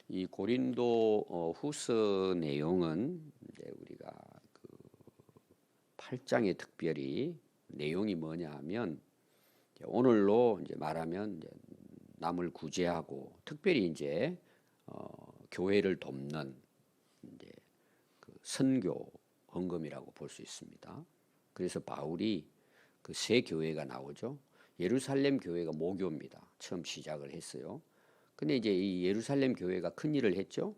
이 고린도 후서 내용은 이제 우리가 그 8장에 특별히 내용이 뭐냐 하면 오늘로 이제 말하면 이제 남을 구제하고 특별히 이제 교회를 돕는 이제 그 선교 헌금이라고 볼 수 있습니다. 그래서 바울이 그 세 교회가 나오죠. 예루살렘 교회가 모교입니다. 처음 시작을 했어요. 근데 이제 이 예루살렘 교회가 큰 일을 했죠.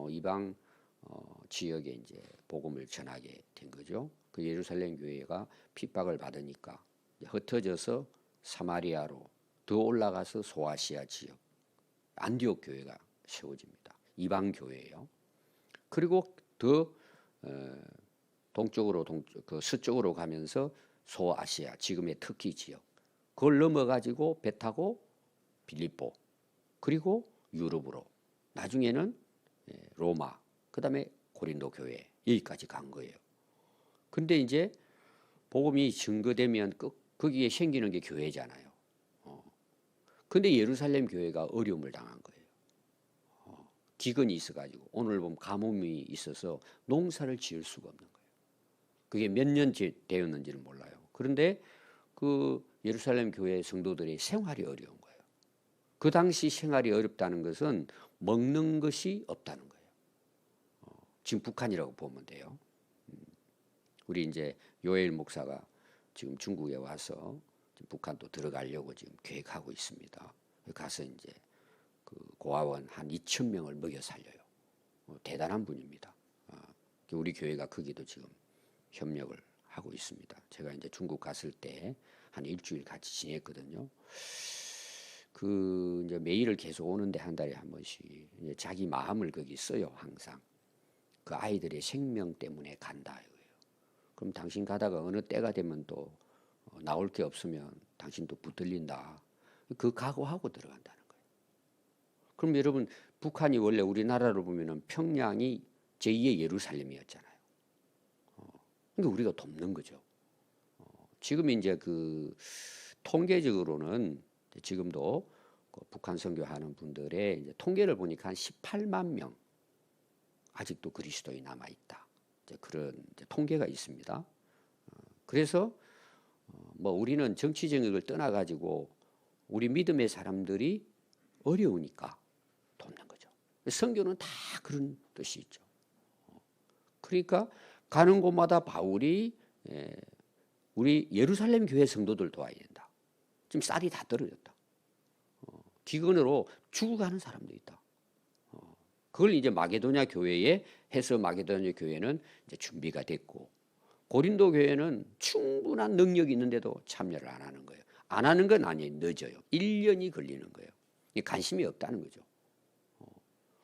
이방 지역에 이제 복음을 전하게 된 거죠. 그 예루살렘 교회가 핍박을 받으니까 흩어져서 사마리아로 더 올라가서 소아시아 지역 안디옥 교회가 세워집니다. 이방 교회예요. 그리고 더 동쪽으로 그 서쪽으로 가면서 소아시아 지금의 터키 지역 그걸 넘어가지고 배 타고 빌립보 그리고 유럽으로 나중에는 로마 그다음에 고린도 교회 여기까지 간 거예요. 근데 이제 복음이 증거되면 거기에 생기는 게 교회잖아요. 근데 예루살렘 교회가 어려움을 당한 거예요. 기근이 있어가지고 오늘 보면 가뭄이 있어서 농사를 지을 수가 없는 거예요. 그게 몇 년 되었는지는 몰라요. 그런데 그 예루살렘 교회 성도들의 생활이 어려운 거예요. 그 당시 생활이 어렵다는 것은 먹는 것이 없다는 거예요. 지금 북한이라고 보면 돼요. 우리 이제 요엘 목사가 지금 중국에 와서 북한도 들어가려고 지금 계획하고 있습니다. 가서 이제 그 고아원 한 2,000명을 먹여 살려요. 대단한 분입니다. 우리 교회가 거기도 지금 협력을 하고 있습니다. 제가 이제 중국 갔을 때 한 일주일 같이 지냈거든요. 그 이제 매일을 계속 오는데 한 달에 한 번씩 이제 자기 마음을 거기 써요. 항상 그 아이들의 생명 때문에 간다 이거예요. 그럼 당신 가다가 어느 때가 되면 또 나올 게 없으면 당신도 붙들린다. 그 각오하고 들어간다는 거예요. 그럼 여러분 북한이 원래 우리나라로 보면은 평양이 제2의 예루살렘이었잖아요. 그러니까 우리가 돕는 거죠. 지금 이제 그 통계적으로는 지금도 그 북한 선교하는 분들의 이제 통계를 보니까 한 18만 명 아직도 그리스도인이 남아 있다. 이제 그런 이제 통계가 있습니다. 그래서 뭐 우리는 정치적인 걸 떠나가지고 우리 믿음의 사람들이 어려우니까 돕는 거죠. 선교는 다 그런 뜻이 있죠. 그러니까 가는 곳마다 바울이 우리 예루살렘 교회 성도들 도와야 된다. 지금 쌀이 다 떨어졌다. 기근으로 죽어가는 사람도 있다. 그걸 이제 마게도냐 교회에 해서 마게도냐 교회는 이제 준비가 됐고 고린도 교회는 충분한 능력이 있는데도 참여를 안 하는 거예요. 안 하는 건 아니에요. 늦어요. 1년이 걸리는 거예요. 관심이 없다는 거죠.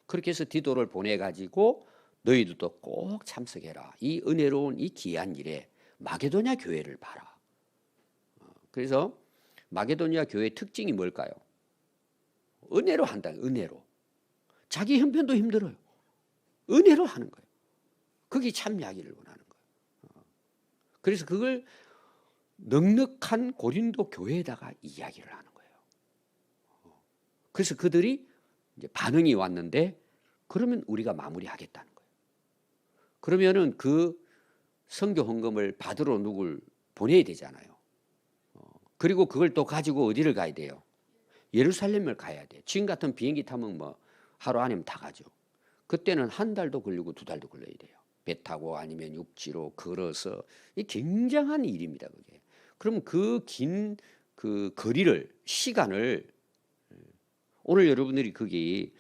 그렇게 해서 디도를 보내가지고 너희들도 꼭 참석해라. 이 은혜로운 이 귀한 일에 마게도냐 교회를 봐라. 그래서 마게도냐 교회의 특징이 뭘까요? 은혜로 한다. 은혜로. 자기 형편도 힘들어요. 은혜로 하는 거예요. 그게 참 이야기를 원하는 거예요. 그래서 그걸 넉넉한 고린도 교회에다가 이야기를 하는 거예요. 그래서 그들이 이제 반응이 왔는데 그러면 우리가 마무리하겠다는 거예요. 그러면은 그 선교 헌금을 받으러 누굴 보내야 되잖아요. 그리고 그걸 또 가지고 어디를 가야 돼요? 예루살렘을 가야 돼요. 지금 같은 비행기 타면 뭐 하루 안에면 다 가죠. 그때는 한 달도 걸리고 두 달도 걸려야 돼요. 배 타고 아니면 육지로 걸어서 이 굉장한 일입니다. 그게. 그럼 그 긴 그 거리를 시간을 오늘 여러분들이 거기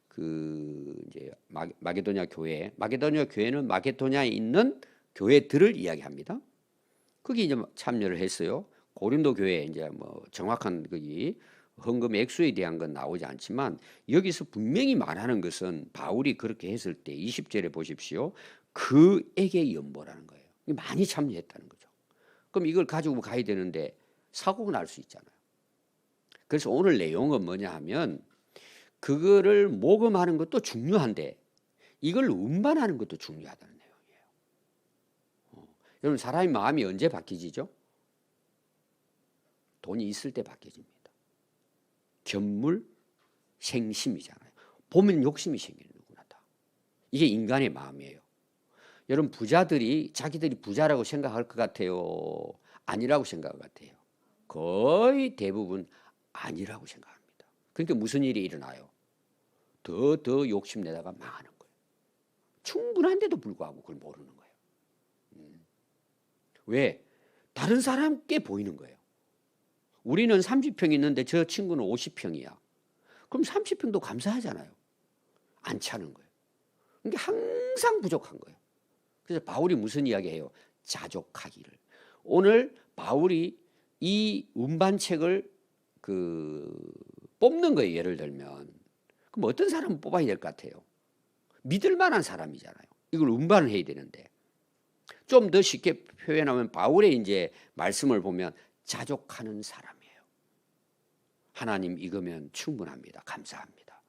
그 이제 마게도냐 교회는 마게도냐에 있는 교회들을 이야기합니다. 거기 이제 참여를 했어요. 고린도 교회 이제 뭐 정확한 거기 헌금 액수에 대한 건 나오지 않지만 여기서 분명히 말하는 것은 바울이 그렇게 했을 때 20절에 보십시오. 그에게 연보라는 거예요. 많이 참여했다는 거죠. 그럼 이걸 가지고 가야 되는데 사고가 날 수 있잖아요. 그래서 오늘 내용은 뭐냐 하면 그거를 모금하는 것도 중요한데 이걸 운반하는 것도 중요하다는 내용이에요. 여러분 사람의 마음이 언제 바뀌지죠? 돈이 있을 때 바뀌어집니다. 견물 생심이잖아요. 보면 욕심이 생기는 누구나 다. 이게 인간의 마음이에요. 여러분 부자들이 자기들이 부자라고 생각할 것 같아요? 아니라고 생각할 것 같아요? 거의 대부분 아니라고 생각합니다. 그러니까 무슨 일이 일어나요? 더 욕심내다가 망하는 거예요. 충분한데도 불구하고 그걸 모르는 거예요. 왜? 다른 사람께 보이는 거예요. 우리는 30평 있는데 저 친구는 50평이야. 그럼 30평도 감사하잖아요. 안 차는 거예요. 그러니까 항상 부족한 거예요. 그래서 바울이 무슨 이야기해요? 자족하기를. 오늘 바울이 이 운반책을 뽑는 거예요. 예를 들면. 그럼 어떤 사람을 뽑아야 될 것 같아요? 믿을 만한 사람이잖아요. 이걸 운반을 해야 되는데. 좀 더 쉽게 표현하면 바울의 이제 말씀을 보면 자족하는 사람이에요. 하나님 이거면 충분합니다. 감사합니다.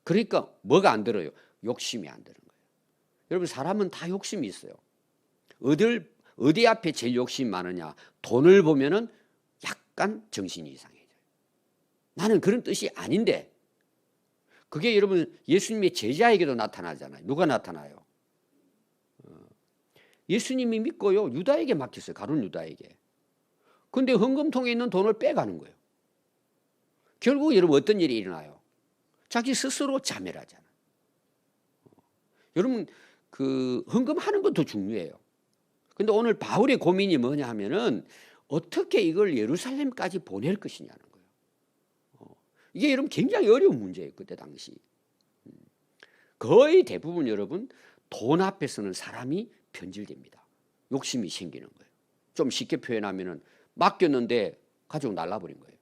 그러니까 뭐가 안 들어요? 욕심이 안 드는 거예요. 여러분 사람은 다 욕심이 있어요. 어디 앞에 제일 욕심이 많으냐? 돈을 보면은 약간 정신이 이상해져요. 나는 그런 뜻이 아닌데 그게 여러분 예수님의 제자에게도 나타나잖아요. 누가 나타나요? 예수님이 믿고요. 유다에게 맡겼어요. 가룟 유다에게. 근데 헌금통에 있는 돈을 빼가는 거예요. 결국 여러분 어떤 일이 일어나요? 자기 스스로 자멸하잖아요. 여러분 헌금하는 것도 중요해요. 근데 오늘 바울의 고민이 뭐냐 하면은 어떻게 이걸 예루살렘까지 보낼 것이냐는 거예요. 이게 여러분 굉장히 어려운 문제예요. 그때 당시. 거의 대부분 여러분 돈 앞에서는 사람이 변질됩니다. 욕심이 생기는 거예요. 좀 쉽게 표현하면은 맡겼는데 가지고 날라버린 거예요.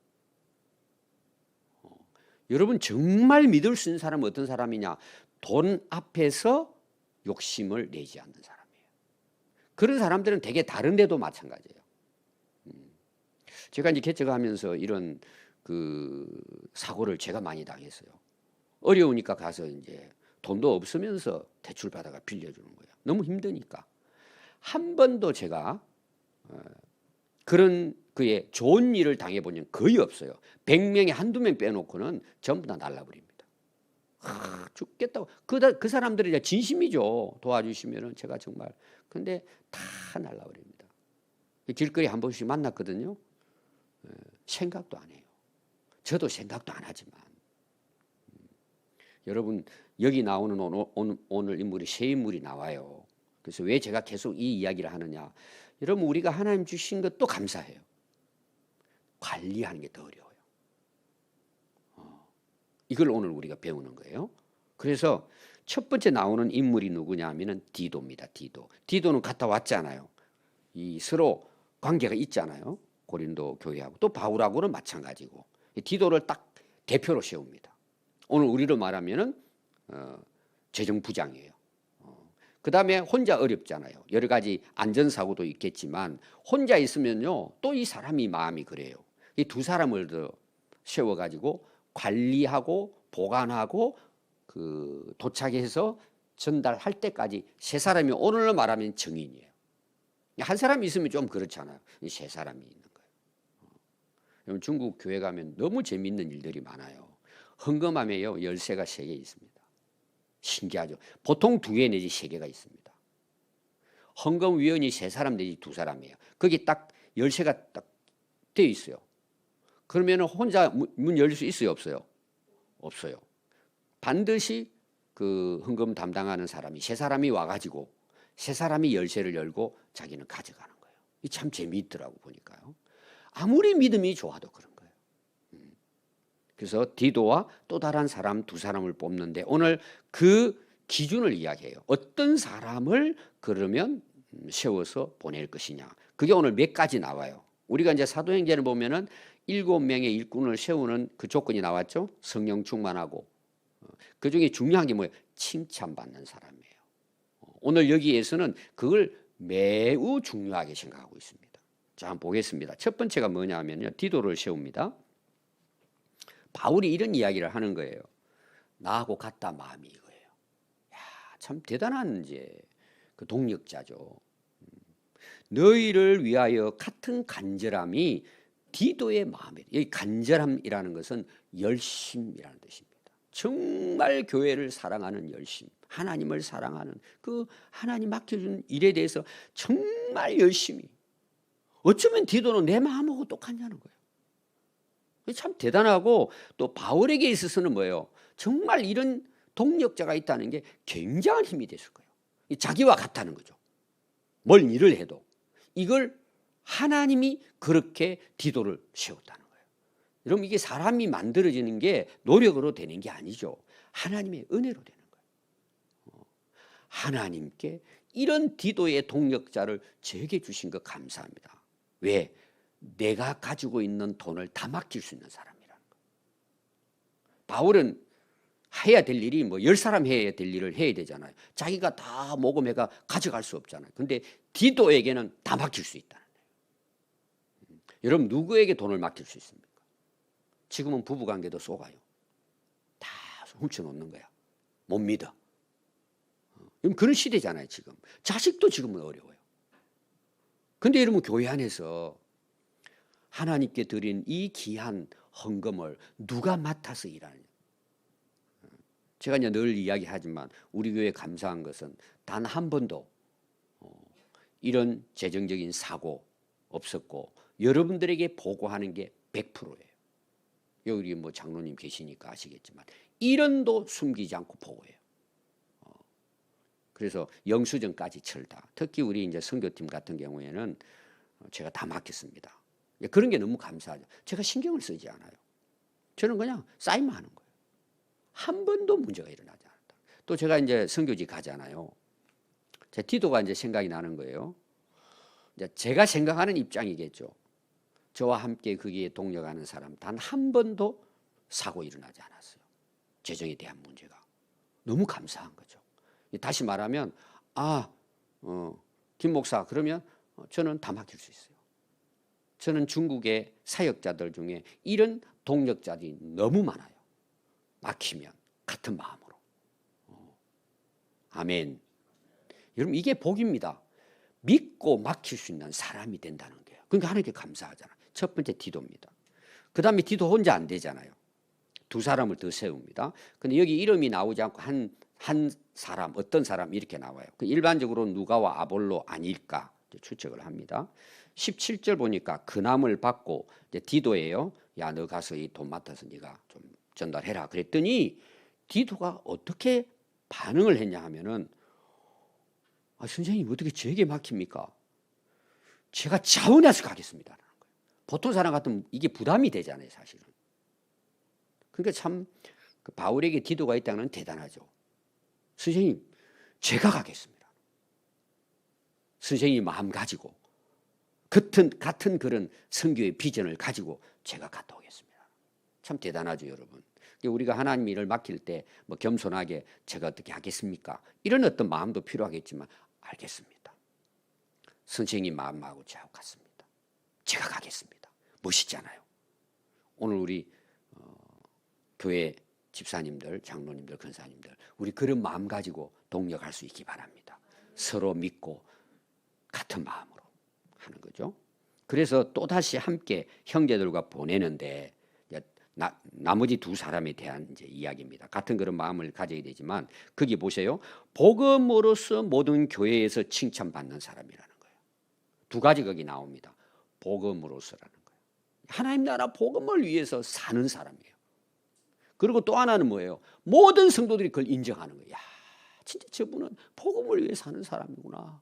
여러분 정말 믿을 수 있는 사람은 어떤 사람이냐? 돈 앞에서 욕심을 내지 않는 사람이에요. 그런 사람들은 되게 다른 데도 마찬가지예요. 제가 이제 개척하면서 이런 사고를 제가 많이 당했어요. 어려우니까 가서 이제 돈도 없으면서 대출 받아가 빌려주는 거예요. 너무 힘드니까. 한 번도 제가 그런 그의 좋은 일을 당해본 적은 거의 없어요. 100명에 한두 명 빼놓고는 전부 다 날라버립니다. 죽겠다고. 그 사람들이 진심이죠. 도와주시면은 제가 정말. 근데 다 날라버립니다. 길거리 한 번씩 만났거든요. 생각도 안 해요. 저도 생각도 안 하지만. 여러분 여기 나오는 오늘 인물이 세 인물이 나와요. 그래서 왜 제가 계속 이 이야기를 하느냐. 여러분 우리가 하나님 주신 것도 감사해요. 관리하는 게 더 어려워요. 이걸 오늘 우리가 배우는 거예요. 그래서 첫 번째 나오는 인물이 누구냐 하면은 디도입니다. 디도는 갔다 왔잖아요. 이 서로 관계가 있잖아요. 고린도 교회하고 또 바울하고는 마찬가지고 디도를 딱 대표로 세웁니다. 오늘 우리로 말하면은 재정부장이에요. 그 다음에 혼자 어렵잖아요. 여러 가지 안전사고도 있겠지만 혼자 있으면요 또 이 사람이 마음이 그래요. 이 두 사람을 더 세워가지고 관리하고 보관하고 도착해서 전달할 때까지 세 사람이 오늘로 말하면 정인이에요. 한 사람이 있으면 좀 그렇잖아요. 세 사람이 있는 거예요. 중국 교회 가면 너무 재미있는 일들이 많아요. 헌금함에요 열쇠가 3개 있습니다. 신기하죠. 보통 2개 내지 3개가 있습니다. 헌금위원이 3사람 내지 2사람이에요. 거기 딱 열쇠가 딱 되어 있어요. 그러면 혼자 문 열 수 있어요 없어요? 없어요. 반드시 그 헌금 담당하는 사람이 3사람이 와가지고 3사람이 열쇠를 열고 자기는 가져가는 거예요. 이 참 재미있더라고 보니까요. 아무리 믿음이 좋아도 그런 거예요. 그래서 디도와 또 다른 사람 2사람을 뽑는데 오늘 그 기준을 이야기해요. 어떤 사람을 그러면 세워서 보낼 것이냐. 그게 오늘 몇 가지 나와요. 우리가 이제 사도행전을 보면은 7명의 일꾼을 세우는 그 조건이 나왔죠. 성령 충만하고 그 중에 중요한 게 뭐예요? 칭찬받는 사람이에요. 오늘 여기에서는 그걸 매우 중요하게 생각하고 있습니다. 자, 한번 보겠습니다. 첫 번째가 뭐냐 하면요. 디도를 세웁니다. 바울이 이런 이야기를 하는 거예요. 나하고 같다 마음이 이거예요. 야, 참 대단한 이제 그 동력자죠. 너희를 위하여 같은 간절함이 디도의 마음이에요. 여기 간절함이라는 것은 열심이라는 뜻입니다. 정말 교회를 사랑하는 열심, 하나님을 사랑하는 그 하나님 맡겨준 일에 대해서 정말 열심히. 어쩌면 디도는 내 마음하고 똑같냐는 거예요. 참 대단하고, 또 바울에게 있어서는 뭐예요? 정말 이런 동력자가 있다는 게 굉장한 힘이 됐을 거예요. 자기와 같다는 거죠. 뭘 일을 해도 이걸 하나님이 그렇게 디도를 세웠다는 거예요. 여러분, 이게 사람이 만들어지는 게 노력으로 되는 게 아니죠. 하나님의 은혜로 되는 거예요. 하나님께 이런 디도의 동력자를 제게 주신 것 감사합니다. 왜? 내가 가지고 있는 돈을 다 맡길 수 있는 사람이라는 거예요. 바울은 해야 될 일이 뭐 10사람 해야 될 일을 해야 되잖아요. 자기가 다 모금해가 가져갈 수 없잖아요. 근데 디도에게는 다 맡길 수 있다는 거예요. 여러분, 누구에게 돈을 맡길 수 있습니까? 지금은 부부관계도 속아요. 다 훔쳐놓는 거야. 못 믿어. 그런 시대잖아요, 지금. 자식도 지금은 어려워요. 근데 여러분, 교회 안에서 하나님께 드린 이 귀한 헌금을 누가 맡아서 일하느냐. 제가 이제 늘 이야기하지만 우리 교회 감사한 것은 단 한 번도 이런 재정적인 사고 없었고, 여러분들에게 보고하는 게 100%예요. 여기 뭐 장로님 계시니까 아시겠지만 1원도 숨기지 않고 보고해요. 그래서 영수증까지 철다. 특히 우리 이제 선교팀 같은 경우에는 제가 다 맡겼습니다. 그런 게 너무 감사하죠. 제가 신경을 쓰지 않아요. 저는 그냥 사인만 하는 거예요. 한 번도 문제가 일어나지 않았다. 또 제가 이제 선교지 가잖아요. 제 디도가 이제 생각이 나는 거예요. 이제 제가 생각하는 입장이겠죠. 저와 함께 거기에 동력하는 사람 단 한 번도 사고 일어나지 않았어요. 재정에 대한 문제가. 너무 감사한 거죠. 다시 말하면 김 목사, 그러면 저는 다 맡길 수 있어요. 저는 중국의 사역자들 중에 이런 동력자들이 너무 많아요. 막히면 같은 마음으로. 아멘. 여러분, 이게 복입니다. 믿고 맡길 수 있는 사람이 된다는 거예요. 그러니까 하나님께 감사하잖아요. 첫 번째 디도입니다. 그 다음에 디도 혼자 안 되잖아요. 2사람을 더 세웁니다. 근데 여기 이름이 나오지 않고 한 사람, 어떤 사람 이렇게 나와요. 일반적으로 누가와 아볼로 아닐까 추측을 합니다. 17절 보니까 근함을 받고, 디도예요. 야, 너 가서 이 돈 맡아서 네가 좀 전달해라 그랬더니 디도가 어떻게 반응을 했냐 하면은, 선생님 어떻게 저에게 맡깁니까? 제가 자원해서 가겠습니다. 보통 사람 같으면 이게 부담이 되잖아요, 사실은. 그러니까 참 그 바울에게 디도가 있다는 건 대단하죠. 선생님, 제가 가겠습니다. 선생님 마음 가지고 같은 그런 선교의 비전을 가지고 제가 갔다 오겠습니다. 참 대단하죠, 여러분. 우리가 하나님 일을 맡길 때 뭐 겸손하게 제가 어떻게 하겠습니까? 이런 어떤 마음도 필요하겠지만, 알겠습니다. 선생님 마음하고 제가 같습니다. 제가 가겠습니다. 멋있잖아요. 오늘 우리 교회 집사님들, 장로님들, 권사님들, 우리 그런 마음 가지고 동력할 수 있기 바랍니다. 서로 믿고 같은 마음으로 하는 거죠. 그래서 또다시 함께 형제들과 보내는데, 나머지 2사람에 대한 이제 이야기입니다. 같은 그런 마음을 가져야 되지만, 거기 보세요. 복음으로서 모든 교회에서 칭찬받는 사람이라는 거예요. 2가지 거기 나옵니다. 복음으로서라는 거예요. 하나님 나라 복음을 위해서 사는 사람이에요. 그리고 또 하나는 뭐예요? 모든 성도들이 그걸 인정하는 거예요. 야, 진짜 저분은 복음을 위해 사는 사람이구나.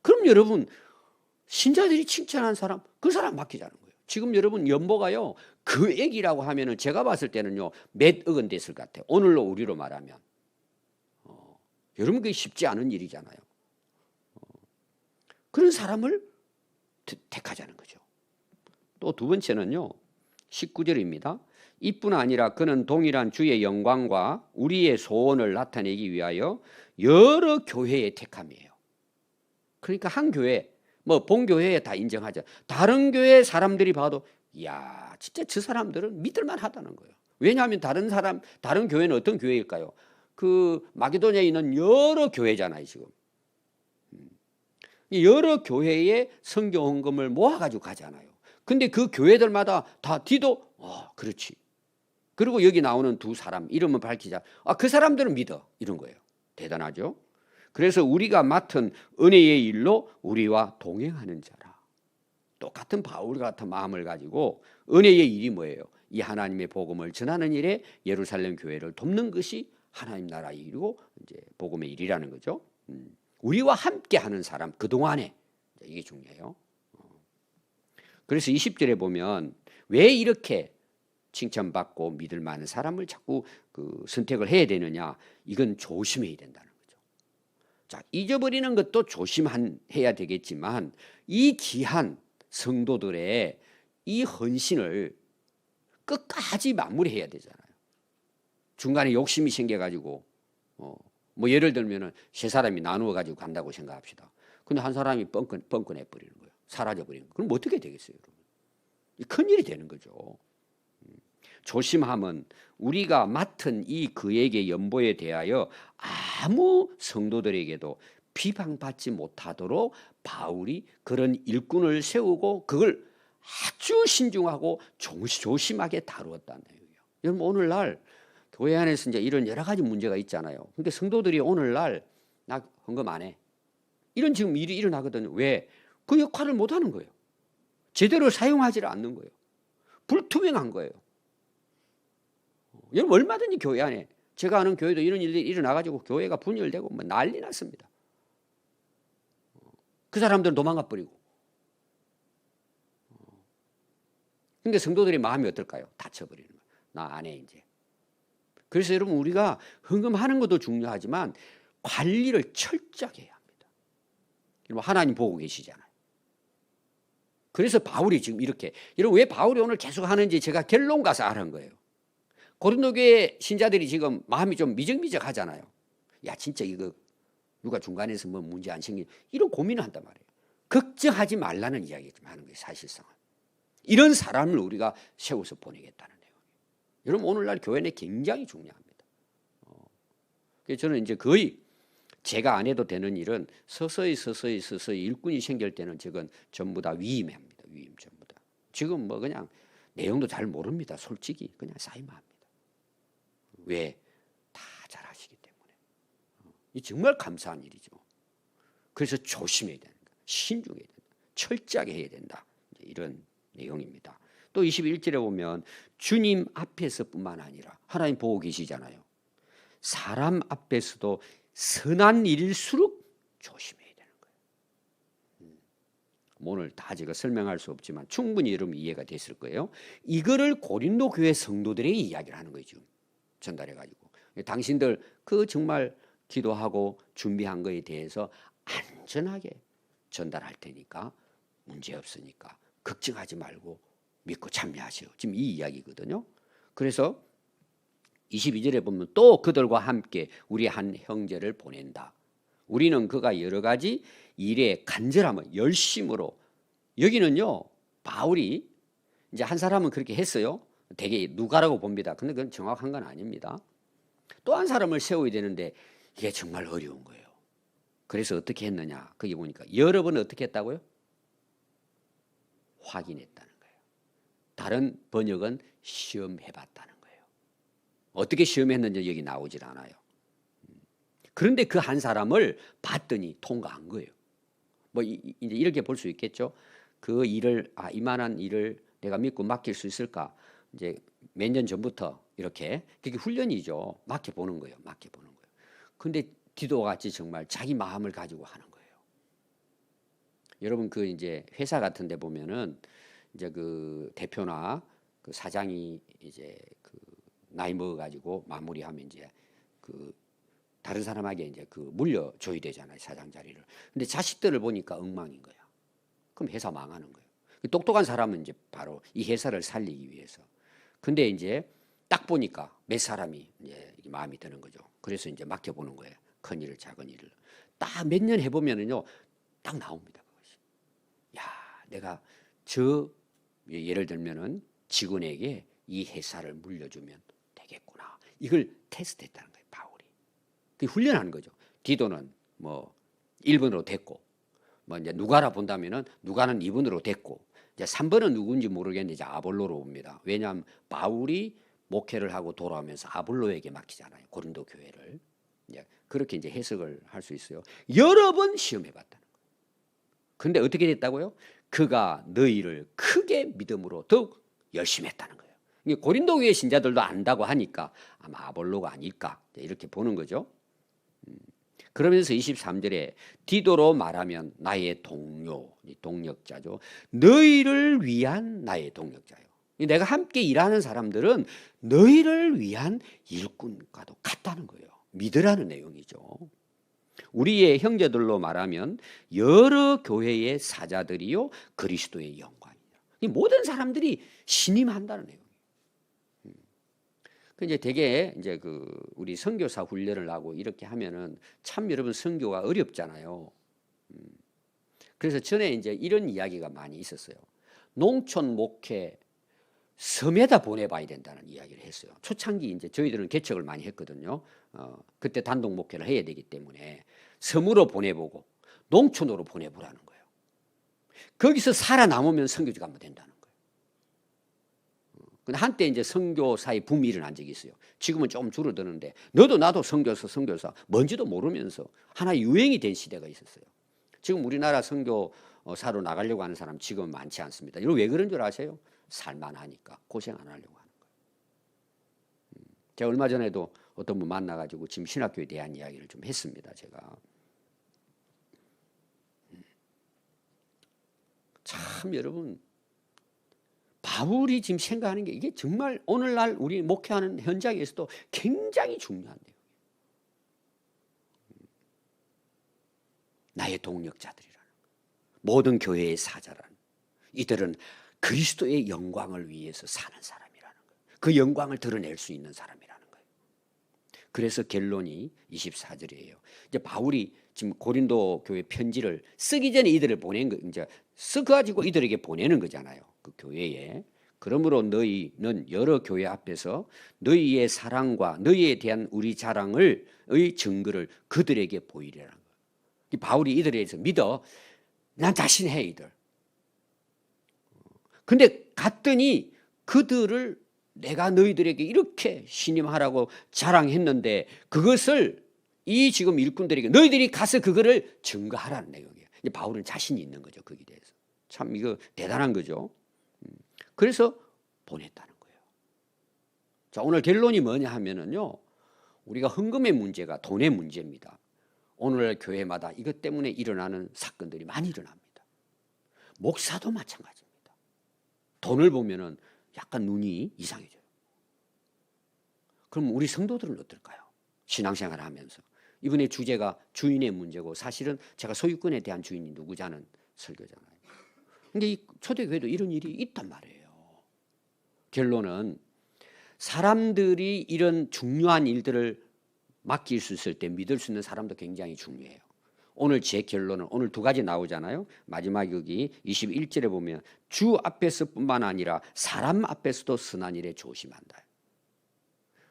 그럼 여러분, 신자들이 칭찬한 사람, 그 사람 맡기자는 거예요. 지금 여러분 연보가요, 그 액이라고 하면은 제가 봤을 때는요, 몇 억은 됐을 것 같아요. 오늘로 우리로 말하면. 여러분, 그게 쉽지 않은 일이잖아요. 그런 사람을 택하자는 거죠. 또 2번째는요, 19절입니다. 이뿐 아니라 그는 동일한 주의 영광과 우리의 소원을 나타내기 위하여 여러 교회의 택함이에요. 그러니까 한 교회, 뭐 본교회에 다 인정하죠. 다른 교회 사람들이 봐도, 이야, 진짜 저 사람들은 믿을만 하다는 거예요. 왜냐하면 다른 교회는 어떤 교회일까요? 그 마게도냐에 있는 여러 교회잖아요, 지금. 여러 교회의 선교 헌금을 모아가지고 가잖아요. 근데 그 교회들마다 다 디도, 그렇지. 그리고 여기 나오는 두 사람 이름을 밝히자. 그 사람들은 믿어. 이런 거예요. 대단하죠. 그래서 우리가 맡은 은혜의 일로 우리와 동행하는 자라. 똑같은 바울 같은 마음을 가지고 은혜의 일이 뭐예요? 이 하나님의 복음을 전하는 일에 예루살렘 교회를 돕는 것이 하나님 나라의 일이고 이제 복음의 일이라는 거죠. 우리와 함께 하는 사람 그동안에 이게 중요해요. 그래서 20절에 보면 왜 이렇게 칭찬받고 믿을 만한 사람을 자꾸 선택을 해야 되느냐? 이건 조심해야 된다는 거죠. 자, 잊어버리는 것도 조심해야 되겠지만 이 귀한 성도들의 이 헌신을 끝까지 마무리해야 되잖아요. 중간에 욕심이 생겨가지고 뭐 예를 들면은 세 사람이 나누어 가지고 간다고 생각합시다. 근데 한 사람이 뻥꺼내 버리는 거예요. 사라져 버리는 거예요. 그럼 어떻게 되겠어요, 여러분? 큰일이 되는 거죠. 조심함은 우리가 맡은 이 그에게 연보에 대하여 아무 성도들에게도 비방받지 못하도록 바울이 그런 일꾼을 세우고 그걸 아주 신중하고 조심하게 다루었다는 거예요. 여러분 오늘날 교회 안에서 이제 이런 여러 가지 문제가 있잖아요. 그러니까 성도들이 오늘날 나 헌금 안 해. 이런 지금 일이 일어나거든요. 왜? 그 역할을 못 하는 거예요. 제대로 사용하지를 않는 거예요. 불투명한 거예요. 여러분 얼마든지 교회 안에 제가 아는 교회도 이런 일이 일어나가지고 교회가 분열되고 뭐 난리 났습니다. 그 사람들은 도망가 버리고. 그러니까 성도들의 마음이 어떨까요? 다쳐버리는 거예요. 나 안 해 이제. 그래서 여러분 우리가 헌금하는 것도 중요하지만 관리를 철저하게 해야 합니다. 여러분 하나님 보고 계시잖아요. 그래서 바울이 지금 이렇게 여러분 왜 바울이 오늘 계속 하는지 제가 결론 가서 알은 거예요. 고린도 교회 신자들이 지금 마음이 좀 미적미적하잖아요. 야 진짜 이거 누가 중간에서 뭐 문제 안 생긴 이런 고민을 한단 말이에요. 걱정하지 말라는 이야기 좀 하는 거예요. 사실상은. 이런 사람을 우리가 세워서 보내겠다는 내용. 여러분 오늘날 교회는 굉장히 중요합니다. 그래서 저는 이제 거의 제가 안 해도 되는 일은 서서히 일꾼이 생길 때는 저건 전부 다 위임합니다. 위임 전부 다. 지금 뭐 그냥 내용도 잘 모릅니다. 솔직히 그냥 사임합니다. 왜? 다 잘하시기 때문에. 이 정말 감사한 일이죠. 그래서 조심해야 되는 거예요. 신중해야 된다. 철저하게 해야 된다. 이런 내용입니다. 또 21절에 보면 주님 앞에서뿐만 아니라 하나님 보고 계시잖아요. 사람 앞에서도 선한 일일수록 조심해야 되는 거예요. 오늘 다 제가 설명할 수 없지만 충분히 여러분 이해가 됐을 거예요. 이거를 고린도 교회 성도들에게 이야기를 하는 거죠. 전달해가지고 당신들 그 정말 기도하고 준비한 거에 대해서 안전하게 전달할 테니까 문제 없으니까 걱정하지 말고 믿고 참여하세요. 지금 이 이야기거든요. 그래서 22절에 보면 또 그들과 함께 우리 한 형제를 보낸다. 우리는 그가 여러 가지 일에 간절함을 열심으로 여기는요 바울이 이제 한 사람은 그렇게 했어요. 되게 누가라고 봅니다. 근데 그건 정확한 건 아닙니다. 또 한 사람을 세워야 되는데 이게 정말 어려운 거예요. 그래서 어떻게 했느냐? 거기 보니까 여러 번 어떻게 했다고요? 확인했다는 거예요. 다른 번역은 시험해봤다는 거예요. 어떻게 시험했는지 여기 나오질 않아요. 그런데 그 한 사람을 봤더니 통과한 거예요. 뭐 이제 이렇게 볼 수 있겠죠. 그 일을 이만한 일을 내가 믿고 맡길 수 있을까? 이제 몇 년 전부터 이렇게 그게 훈련이죠. 맡겨보는 거예요. 맡겨보는 거예요. 근데 디도같이 정말 자기 마음을 가지고 하는 거예요. 여러분 그 이제 회사 같은 데 보면은 이제 그 대표나 그 사장이 이제 그 나이 먹어 가지고 마무리하면 이제 그 다른 사람에게 이제 그 물려줘야 되잖아요. 사장 자리를. 근데 자식들을 보니까 엉망인 거야. 그럼 회사 망하는 거예요. 똑똑한 사람은 이제 바로 이 회사를 살리기 위해서. 근데 이제 딱 보니까 몇 사람이 이제 마음이 드는 거죠. 그래서 이제 맡겨보는 거예요. 큰 일을 작은 일을. 딱 몇 년 해보면은요, 딱 나옵니다. 그것이. 야, 내가 예를 들면은 직원에게 이 회사를 물려주면 되겠구나. 이걸 테스트했다는 거예요. 바울이. 그 훈련하는 거죠. 디도는 뭐 1번으로 됐고, 뭐 이제 누가라 본다면은 누가는 2번으로 됐고, 이제 3번은 누군지 모르겠는데 이제 아볼로로 봅니다. 왜냐하면 바울이 목회를 하고 돌아오면서 아볼로에게 맡기잖아요. 고린도 교회를. 그렇게 이제 해석을 할 수 있어요. 여러 번 시험해 봤다는 거예요. 근데 어떻게 됐다고요? 그가 너희를 크게 믿음으로 더욱 열심히 했다는 거예요. 고린도 교회 신자들도 안다고 하니까 아마 아볼로가 아닐까 이렇게 보는 거죠. 그러면서 23절에 디도로 말하면 나의 동료, 동력자죠. 너희를 위한 나의 동력자요. 내가 함께 일하는 사람들은 너희를 위한 일꾼과도 같다는 거예요. 믿으라는 내용이죠. 우리의 형제들로 말하면 여러 교회의 사자들이요 그리스도의 영광이다. 모든 사람들이 신임한다는 내용이에요. 이제 되게 이제 우리 선교사 훈련을 하고 이렇게 하면은 참 여러분 선교가 어렵잖아요. 그래서 전에 이제 이런 이야기가 많이 있었어요. 농촌 목회 섬에다 보내봐야 된다는 이야기를 했어요. 초창기 이제 저희들은 개척을 많이 했거든요. 그때 단독 목회를 해야 되기 때문에 섬으로 보내보고 농촌으로 보내보라는 거예요. 거기서 살아남으면 선교지가 한번 된다는 거예요. 근데 한때 이제 선교사의 붐이 일어난 적이 있어요. 지금은 조금 줄어드는데 너도 나도 선교사 뭔지도 모르면서 하나의 유행이 된 시대가 있었어요. 지금 우리나라 선교사로 나가려고 하는 사람 지금 많지 않습니다. 이거 왜 그런 줄 아세요? 살만하니까 고생 안 하려고 하는 거예요. 제가 얼마 전에도 어떤 분 만나가지고 지금 신학교에 대한 이야기를 좀 했습니다. 제가 참 여러분 바울이 지금 생각하는 게 이게 정말 오늘날 우리 목회하는 현장에서도 굉장히 중요한데요. 나의 동력자들이라는 모든 교회의 사자라는 이들은 그리스도의 영광을 위해서 사는 사람이라는 거예요. 그 영광을 드러낼 수 있는 사람이라는 거예요. 그래서 결론이 24절이에요. 이제 바울이 지금 고린도 교회 편지를 쓰기 전에 이들을 보낸 거 이제 써가지고 이들에게 보내는 거잖아요. 그 교회에. 그러므로 너희는 여러 교회 앞에서 너희의 사랑과 너희에 대한 우리 자랑의 증거를 그들에게 보이려는 거예요. 바울이 이들에 대해서 믿어. 난 자신해 이들. 근데 갔더니 그들을 내가 너희들에게 이렇게 신임하라고 자랑했는데 그것을 이 지금 일꾼들에게 너희들이 가서 그거를 증거하라는 내용이에요. 이제 바울은 자신이 있는 거죠. 거기에 대해서. 참 이거 대단한 거죠. 그래서 보냈다는 거예요. 자, 오늘 결론이 뭐냐 하면은요. 우리가 헌금의 문제가 돈의 문제입니다. 오늘 교회마다 이것 때문에 일어나는 사건들이 많이 일어납니다. 목사도 마찬가지입니다. 돈을 보면은 약간 눈이 이상해져요. 그럼 우리 성도들은 어떨까요? 신앙생활을 하면서. 이번에 주제가 주인의 문제고 사실은 제가 소유권에 대한 주인이 누구자는 설교잖아요. 근데 이 초대교회도 이런 일이 있단 말이에요. 결론은 사람들이 이런 중요한 일들을 맡길 수 있을 때 믿을 수 있는 사람도 굉장히 중요해요. 오늘 제 결론은 오늘 두 가지 나오잖아요. 마지막 여기 21절에 보면 주 앞에서뿐만 아니라 사람 앞에서도 선한 일에 조심한다.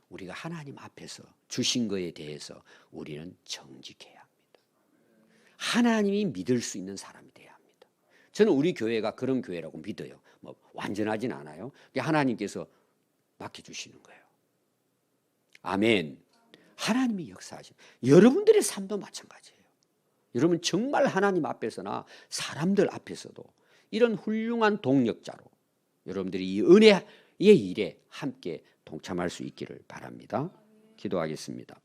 우리가 하나님 앞에서 주신 것에 대해서 우리는 정직해야 합니다. 하나님이 믿을 수 있는 사람이 돼야 합니다. 저는 우리 교회가 그런 교회라고 믿어요. 뭐 완전하진 않아요. 하나님께서 맡겨주시는 거예요. 아멘. 하나님이 역사하시는 여러분들의 삶도 마찬가지예요. 여러분 정말 하나님 앞에서나 사람들 앞에서도 이런 훌륭한 동력자로 여러분들이 이 은혜의 일에 함께 동참할 수 있기를 바랍니다. 기도하겠습니다.